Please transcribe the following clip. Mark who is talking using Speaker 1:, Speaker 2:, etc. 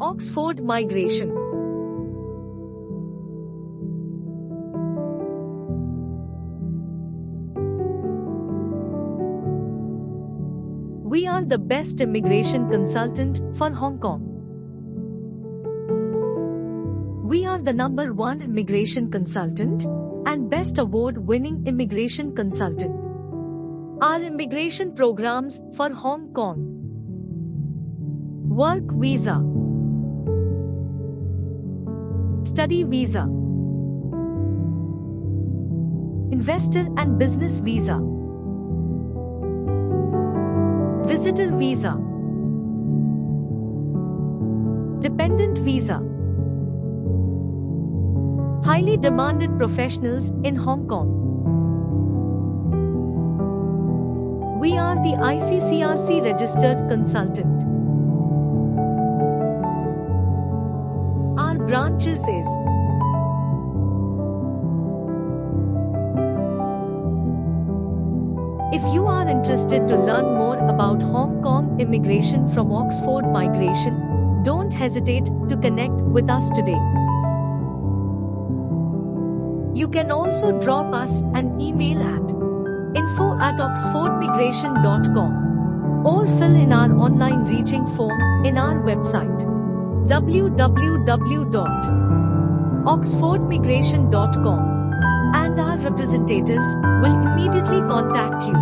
Speaker 1: Oxford migration. We are the best immigration consultant for Hong Kong. We are the #1 immigration consultant and best award-winning immigration consultant. Our immigration programs for Hong Kong: Work Visa, Study Visa, Investor and Business Visa, Visitor Visa, Dependent Visa. Highly demanded professionals in Hong Kong. We are the ICCRC registered consultant. Our branches is If you are interested to learn more about Hong Kong immigration from Oxford Migration, don't hesitate to connect with us today. You can also drop us an email at info@oxfordmigration.com or fill in our online reaching form in our website www.oxfordmigration.com, and our representatives will immediately contact you.